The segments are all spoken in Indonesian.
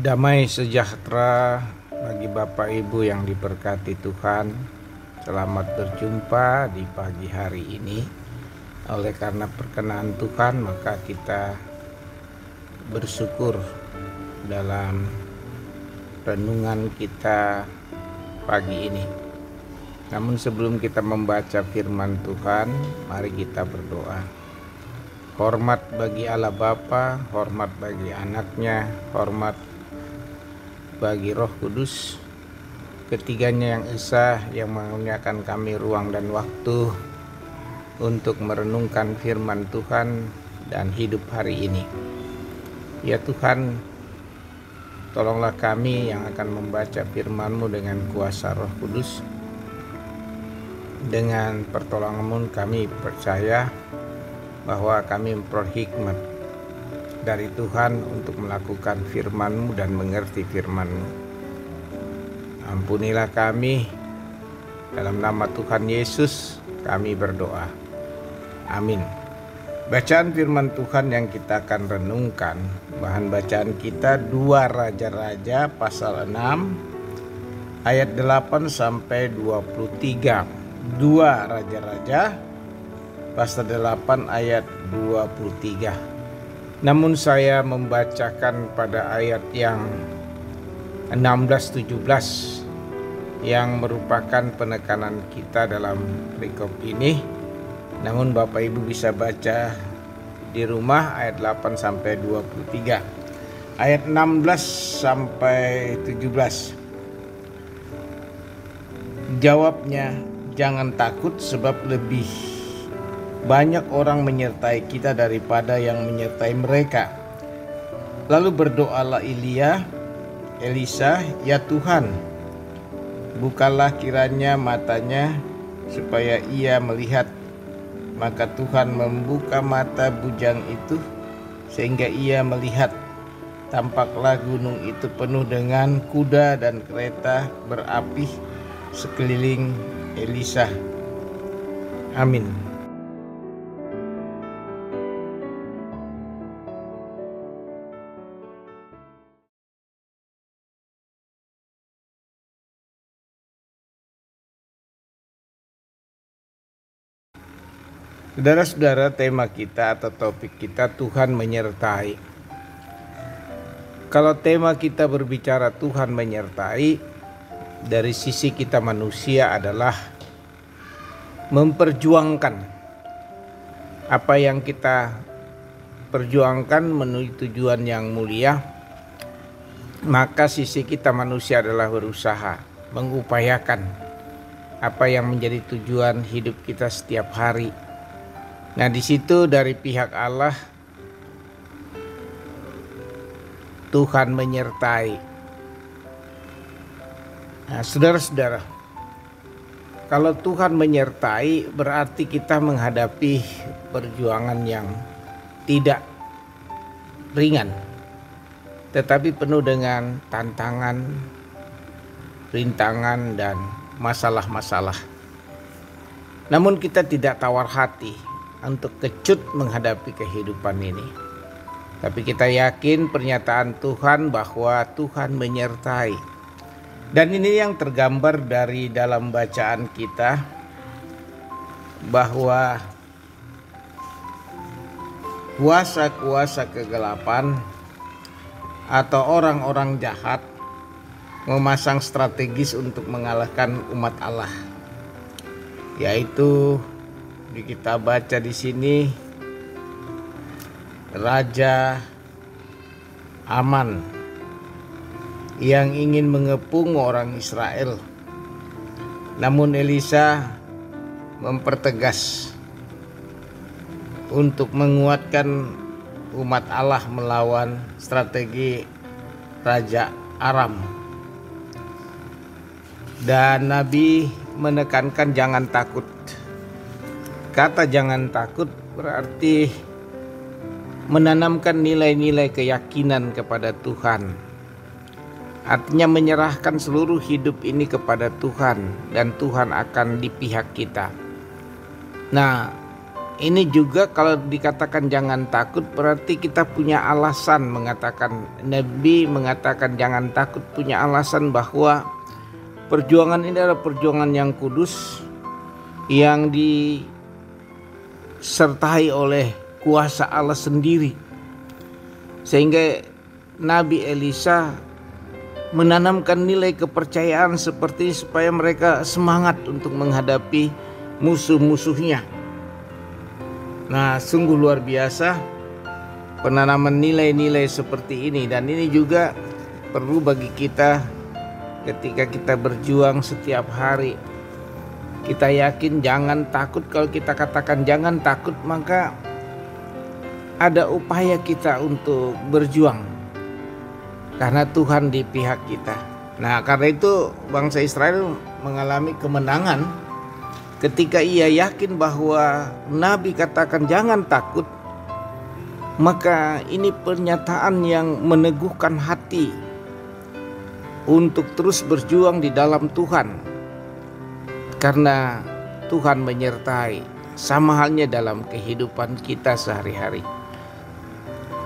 Damai sejahtera bagi Bapak Ibu yang diberkati Tuhan. Selamat berjumpa di pagi hari ini. Oleh karena perkenan Tuhan, maka kita bersyukur dalam renungan kita pagi ini. Namun sebelum kita membaca firman Tuhan, mari kita berdoa. Hormat bagi Allah Bapa, hormat bagi anaknya, hormat bagi Roh Kudus, ketiganya yang esa, yang mengurniakan kami ruang dan waktu untuk merenungkan firman Tuhan dan hidup hari ini. Ya Tuhan, tolonglah kami yang akan membaca firman-Mu dengan kuasa Roh Kudus. Dengan pertolongan-Mu kami percaya bahwa kami memperoleh hikmat dari Tuhan untuk melakukan firman-Mu dan mengerti firman-Mu. Ampunilah kami, dalam nama Tuhan Yesus kami berdoa. Amin. Bacaan firman Tuhan yang kita akan renungkan, bahan bacaan kita 2 Raja-Raja pasal 6 ayat 8 sampai 23. 2 Raja-Raja pasal 8 ayat 23. Namun saya membacakan pada ayat yang 16-17 yang merupakan penekanan kita dalam perikop ini. Namun Bapak Ibu bisa baca di rumah ayat 8 sampai 23. Ayat 16 sampai 17. Jawabnya, jangan takut sebab lebih banyak orang menyertai kita daripada yang menyertai mereka. Lalu berdoalah Elisa, ya Tuhan, bukalah kiranya matanya supaya ia melihat. Maka Tuhan membuka mata bujang itu sehingga ia melihat. Tampaklah gunung itu penuh dengan kuda dan kereta berapi sekeliling Elisa. Amin. Saudara-saudara, tema kita atau topik kita Tuhan menyertai. Kalau tema kita berbicara Tuhan menyertai, dari sisi kita manusia adalah memperjuangkan apa yang kita perjuangkan menuju tujuan yang mulia. Maka sisi kita manusia adalah berusaha, mengupayakan apa yang menjadi tujuan hidup kita setiap hari. Nah, di situ dari pihak Allah Tuhan menyertai. Nah, saudara-saudara, kalau Tuhan menyertai berarti kita menghadapi perjuangan yang tidak ringan, tetapi penuh dengan tantangan, rintangan, dan masalah-masalah. Namun kita tidak tawar hati untuk kecut menghadapi kehidupan ini. Tapi kita yakin pernyataan Tuhan bahwa Tuhan menyertai. Dan ini yang tergambar dari dalam bacaan kita, bahwa kuasa-kuasa kegelapan atau orang-orang jahat memasang strategis untuk mengalahkan umat Allah. Yaitu kita baca di sini Raja Aman yang ingin mengepung orang Israel. Namun Elisa mempertegas untuk menguatkan umat Allah melawan strategi Raja Aram. Dan Nabi menekankan jangan takut. Kata jangan takut berarti menanamkan nilai-nilai keyakinan kepada Tuhan. Artinya menyerahkan seluruh hidup ini kepada Tuhan dan Tuhan akan di pihak kita. Nah, ini juga kalau dikatakan jangan takut berarti kita punya alasan mengatakan, Nabi mengatakan jangan takut, punya alasan bahwa perjuangan ini adalah perjuangan yang kudus, yang disertai oleh kuasa Allah sendiri. Sehingga Nabi Elisa menanamkan nilai kepercayaan seperti supaya mereka semangat untuk menghadapi musuh-musuhnya. Nah, sungguh luar biasa penanaman nilai-nilai seperti ini, dan ini juga perlu bagi kita ketika kita berjuang setiap hari. Kita yakin jangan takut. Kalau kita katakan jangan takut, maka ada upaya kita untuk berjuang karena Tuhan di pihak kita. Nah, karena itu bangsa Israel mengalami kemenangan ketika ia yakin bahwa Nabi katakan jangan takut. Maka ini pernyataan yang meneguhkan hati untuk terus berjuang di dalam Tuhan, karena Tuhan menyertai. Sama halnya dalam kehidupan kita sehari-hari.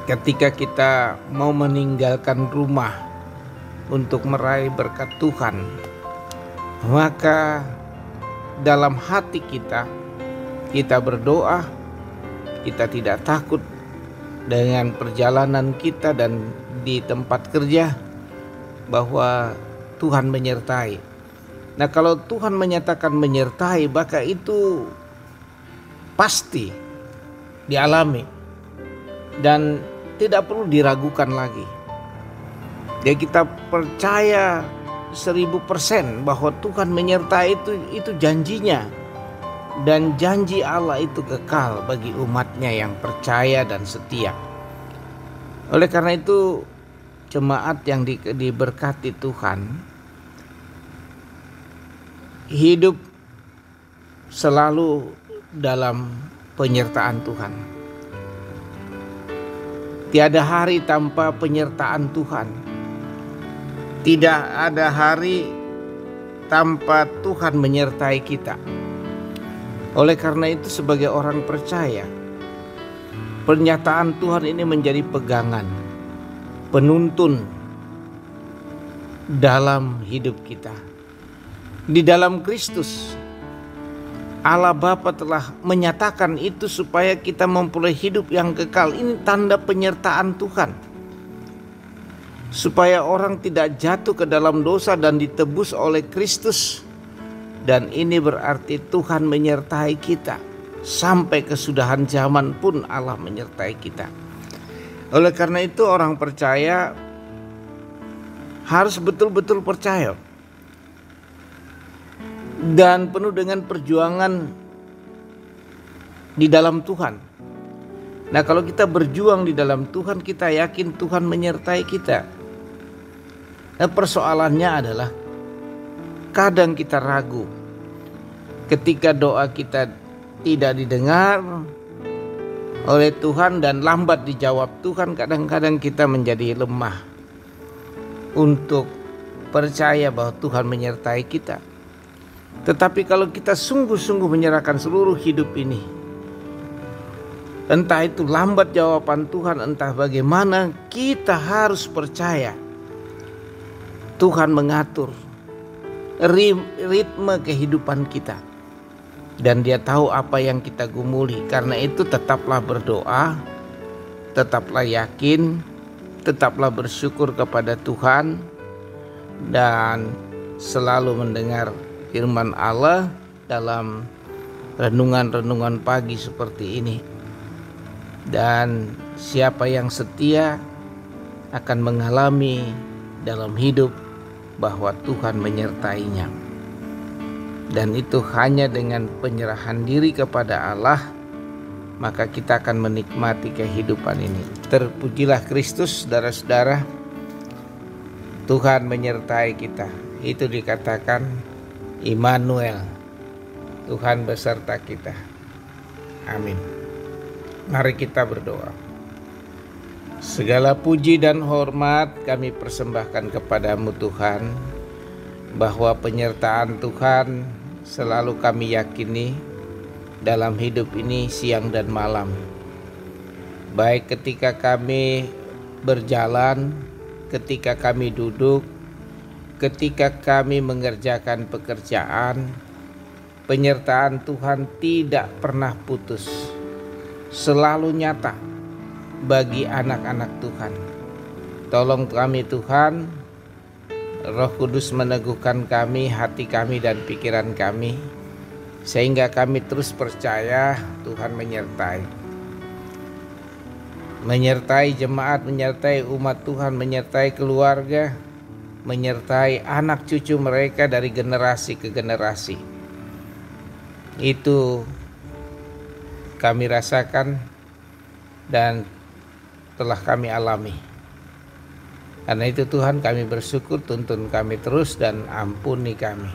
Ketika kita mau meninggalkan rumah untuk meraih berkat Tuhan, maka dalam hati kita berdoa, kita tidak takut dengan perjalanan kita dan di tempat kerja, bahwa Tuhan menyertai. Nah, kalau Tuhan menyatakan menyertai, maka itu pasti dialami dan tidak perlu diragukan lagi. Jadi kita percaya 1000% bahwa Tuhan menyertai, itu janjinya, dan janji Allah itu kekal bagi umatnya yang percaya dan setia. Oleh karena itu, jemaat yang diberkati Tuhan, hidup selalu dalam penyertaan Tuhan. Tiada hari tanpa penyertaan Tuhan. Tidak ada hari tanpa Tuhan menyertai kita. Oleh karena itu, sebagai orang percaya, pernyataan Tuhan ini menjadi pegangan, penuntun dalam hidup kita. Di dalam Kristus, Allah Bapa telah menyatakan itu supaya kita memperoleh hidup yang kekal. Ini tanda penyertaan Tuhan, supaya orang tidak jatuh ke dalam dosa dan ditebus oleh Kristus. Dan ini berarti Tuhan menyertai kita sampai kesudahan zaman pun Allah menyertai kita. Oleh karena itu, orang percaya harus betul-betul percaya dan penuh dengan perjuangan di dalam Tuhan. Nah, kalau kita berjuang di dalam Tuhan, kita yakin Tuhan menyertai kita. Nah, persoalannya adalah kadang kita ragu ketika doa kita tidak didengar oleh Tuhan dan lambat dijawab Tuhan. Kadang-kadang kita menjadi lemah untuk percaya bahwa Tuhan menyertai kita. Tetapi kalau kita sungguh-sungguh menyerahkan seluruh hidup ini, entah itu lambat jawaban Tuhan, entah bagaimana, kita harus percaya Tuhan mengatur ritme kehidupan kita, dan Dia tahu apa yang kita gumuli. Karena itu tetaplah berdoa, tetaplah yakin, tetaplah bersyukur kepada Tuhan, dan selalu mendengar firman Allah dalam renungan-renungan pagi seperti ini. Dan siapa yang setia akan mengalami dalam hidup bahwa Tuhan menyertainya. Dan itu hanya dengan penyerahan diri kepada Allah, maka kita akan menikmati kehidupan ini. Terpujilah Kristus, saudara-saudara. Tuhan menyertai kita. Itu dikatakan Immanuel, Tuhan beserta kita. Amin. Mari kita berdoa. Segala puji dan hormat kami persembahkan kepadamu Tuhan, bahwa penyertaan Tuhan selalu kami yakini dalam hidup ini siang dan malam. Baik ketika kami berjalan, ketika kami duduk, ketika kami mengerjakan pekerjaan, penyertaan Tuhan tidak pernah putus, selalu nyata bagi anak-anak Tuhan. Tolong kami Tuhan, Roh Kudus meneguhkan kami, hati kami dan pikiran kami, sehingga kami terus percaya Tuhan menyertai jemaat, menyertai umat Tuhan, menyertai keluarga, menyertai anak cucu mereka dari generasi ke generasi. Itu kami rasakan dan telah kami alami. Karena itu Tuhan, kami bersyukur, tuntun kami terus dan ampuni kami.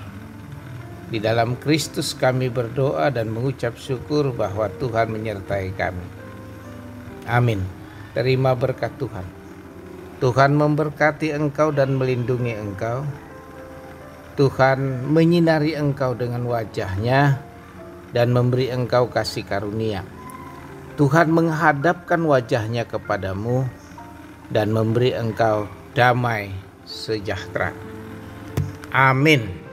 Di dalam Kristus kami berdoa dan mengucap syukur bahwa Tuhan menyertai kami. Amin. Terima berkat Tuhan. Tuhan memberkati engkau dan melindungi engkau. Tuhan menyinari engkau dengan wajah-Nya dan memberi engkau kasih karunia. Tuhan menghadapkan wajah-Nya kepadamu dan memberi engkau damai sejahtera. Amin.